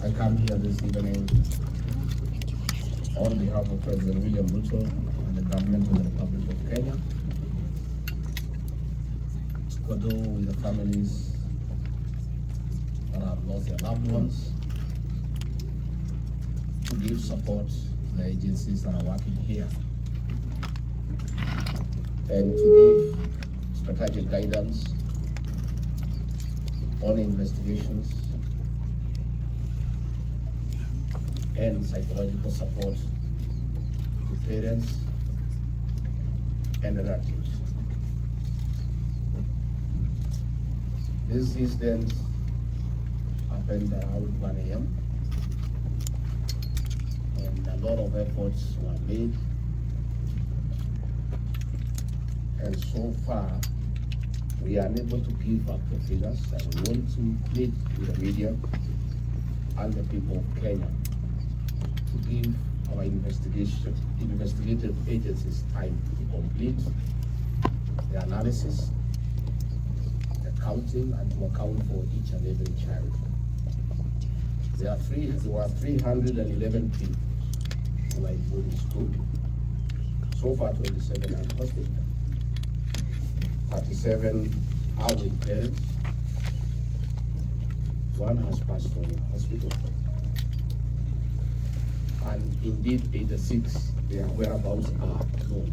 I come here this evening on behalf of President William Ruto and the government of the Republic of Kenya to condole with the families that have lost their loved ones, to give support to the agencies that are working here, and to give strategic guidance on investigations and psychological support to parents and relatives. This incident happened around 1 a.m. and a lot of efforts were made, and so far we are unable to give up the figures, and we want to plead with the media and the people of Kenya to give our investigative agencies time to complete the analysis, the counting, and to account for each and every child. There were 311 people who are in boarding school. So far, 27 are in hospital. 37 are with parents. One has passed on in hospital. And indeed, 86, their whereabouts are known.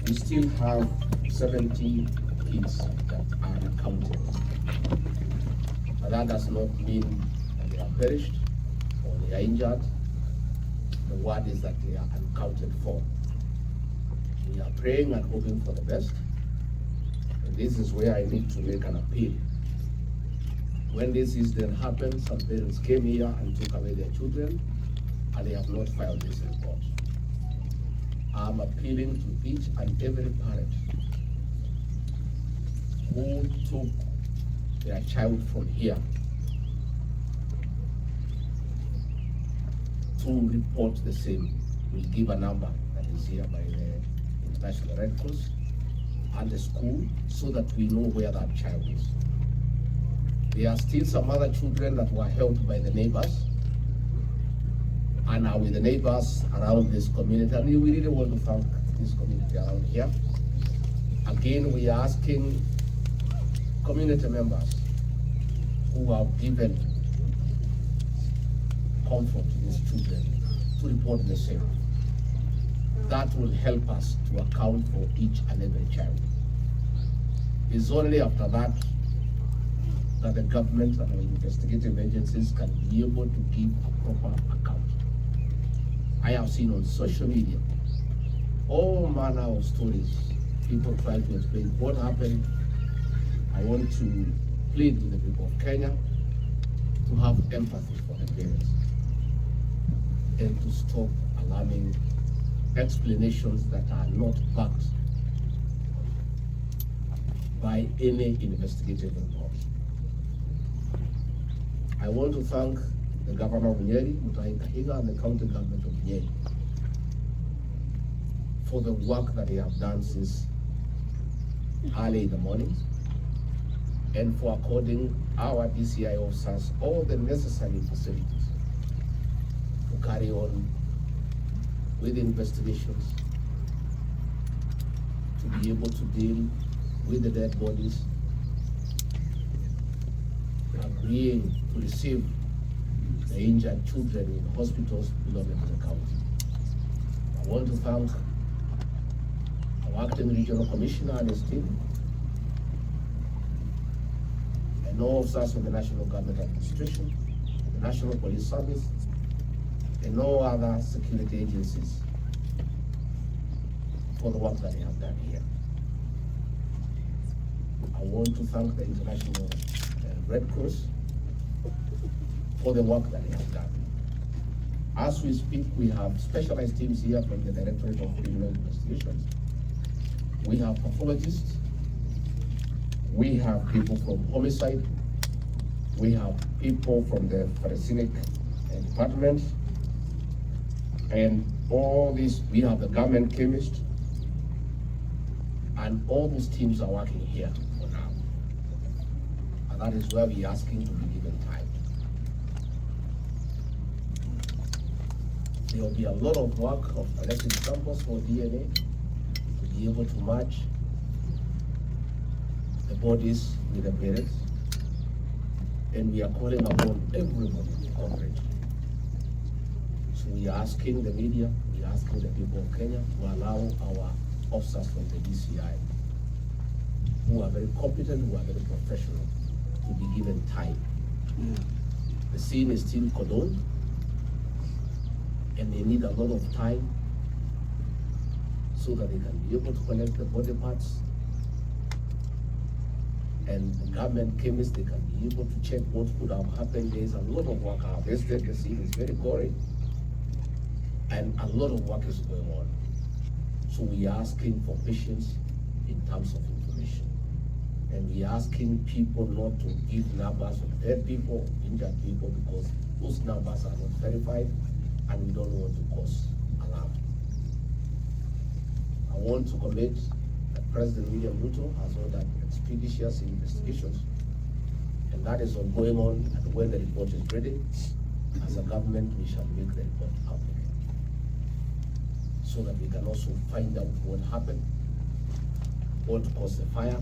We still have 70 kids that are unaccounted. But that does not mean that they are perished or they are injured. The word is that they are unaccounted for. We are praying and hoping for the best. And this is where I need to make an appeal. When this incident happened, some parents came here and took away their children, and they have not filed this report. I'm appealing to each and every parent who took their child from here to report the same. We'll give a number that is here by the International Red Cross and the school so that we know where that child is. There are still some other children that were held by the neighbors and are with the neighbors around this community. And we really want to thank this community around here. Again, we are asking community members who have given comfort to these children to report the same. That will help us to account for each and every child. It's only after that that the government and our investigative agencies can be able to give a proper account. I have seen on social media all manner of stories, people trying to explain what happened. I want to plead with the people of Kenya to have empathy for the parents and to stop alarming explanations that are not backed by any investigative report. I want to thank the Governor of Nyeri, Mutahi Kahiga, and the county government of Nyeri for the work that they have done since early in the morning, and for according our DCI officers all the necessary facilities to carry on with investigations, to be able to deal with the dead bodies, agreeing to receive the injured children in hospitals belonging to the county. I want to thank our acting regional commissioner and his team, and all officers of the National Government Administration, the National Police Service, and all other security agencies for the work that they have done here. I want to thank the International Red Cross for the work that they have done. As we speak, we have specialized teams here from the Directorate of Criminal Investigations. We have pathologists, we have people from homicide, we have people from the forensic department, and all this, we have the government chemist, and all those teams are working here for now. And that is where we're asking to be given time. There will be a lot of work of elected samples for DNA to be able to match the bodies with the parents. And we are calling upon everybody to cooperate. So we are asking the media, we are asking the people of Kenya to allow our officers from the DCI, who are very competent, who are very professional, to be given time. The scene is still cordoned, and they need a lot of time so that they can be able to collect the body parts. And the government chemists, they can be able to check what could have happened. There's a lot of work harvested. The scene is very gory, and a lot of work is going on. So we are asking for patience in terms of information. And we are asking people not to give numbers of dead people, injured people, because those numbers are not verified, and we don't want to cause alarm. I want to commit that President William Ruto has ordered expeditious investigations, and that is going on. And when the report is ready, as a government, we shall make the report public, so that we can also find out what happened, what caused the fire,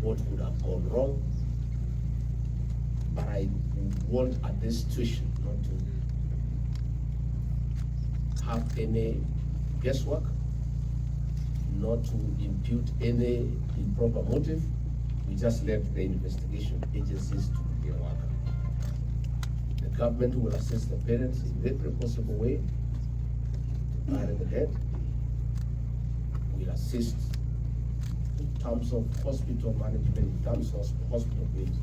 what could have gone wrong. But I want at this situation not to have any guesswork, not to impute any improper motive. We just let the investigation agencies to do their work. The government will assist the parents in every possible way to bury the dead. We'll assist in terms of hospital management, in terms of hospital bills.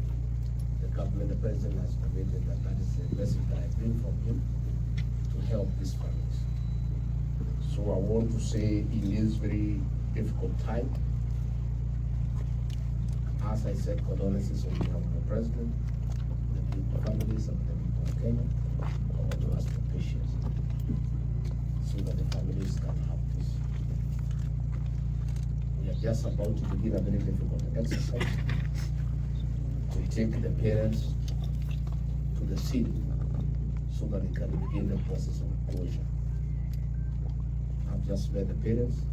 The government, the president has committed that is the message that I bring from him to help these families. So I want to say it is very difficult time. As I said, condolences on behalf of the president, the people, families of the people of Kenya. I want to ask for patience so that the families can have peace. We are just about to begin a very difficult exercise to take the parents to the scene so that they can begin the process of closure. I've just met the parents,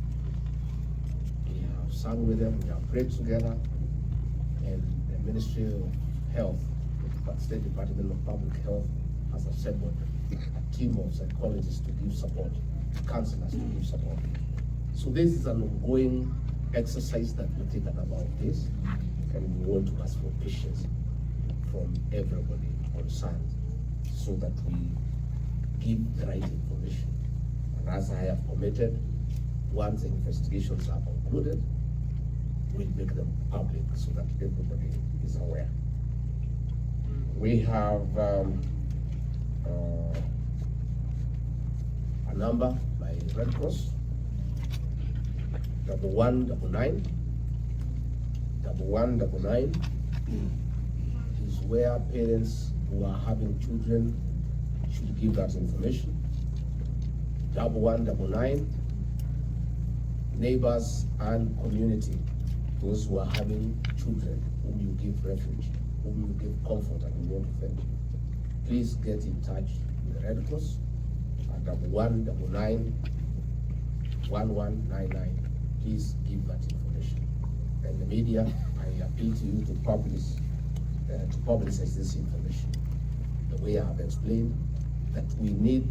we have sung with them, we have prayed together, and the Ministry of Health, the State Department of Public Health has assembled a team of psychologists to give support, counselors to give support. So this is an ongoing exercise that will take about this, and we want to ask for patience from everybody concerned so that we give the right information. And as I have committed, once the investigations are concluded, we'll make them public so that everybody is aware. We have a number by Red Cross, 1199. 1199 is where parents who are having children should give that information. 1199, neighbors and community, those who are having children whom you give refuge, whom you give comfort, and we want to thank you. Please get in touch with the Red Cross at 1199 1199. Please give that information. And the media, I appeal to you to publicize this information. The way I have explained that we need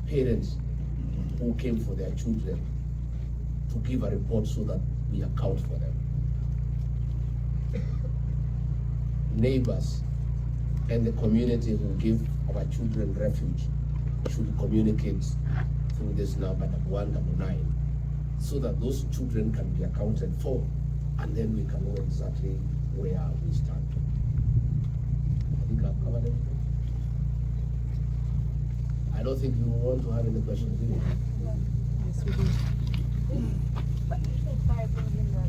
parents who came for their children to give a report so that we account for them. Neighbors and the community who give our children refuge should communicate through this number 1199 so that those children can be accounted for, and then we can know exactly where we stand. I think I've covered everything. I don't think you want to have any questions, do you? Yes, we do. But before I bring in the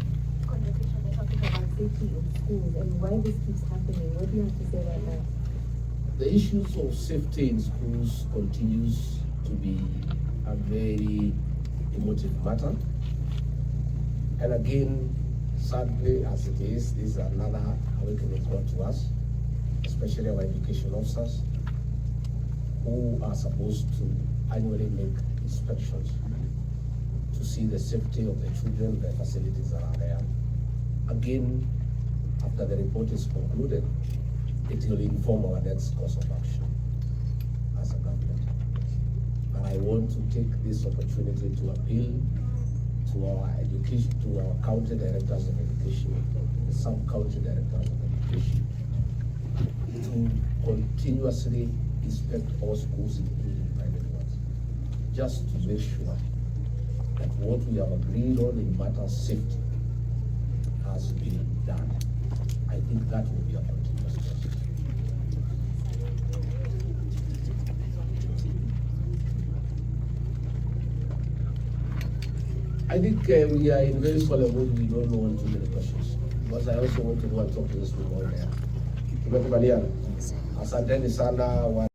conversation, we're talking about safety in schools and why this keeps happening. What do you have to say about that? The issues of safety in schools continues to be a very emotive matter. And again, Sadly, as it is, this is another awakening call to us, especially our education officers, who are supposed to annually make inspections to see the safety of the children, the facilities that are there. Again, after the report is concluded, it will inform our next course of action as a government. And I want to take this opportunity to appeal to our education, to our county directors of education, the sub-county directors of education, to continuously inspect all schools, including private ones, just to make sure that what we have agreed on in matter of safety has been done. I think that will be a continuous process. I think we are in very solemn mood. We don't know too many questions, because I also want to go and talk to this people there. Tumekubaliana. Asanteni sana.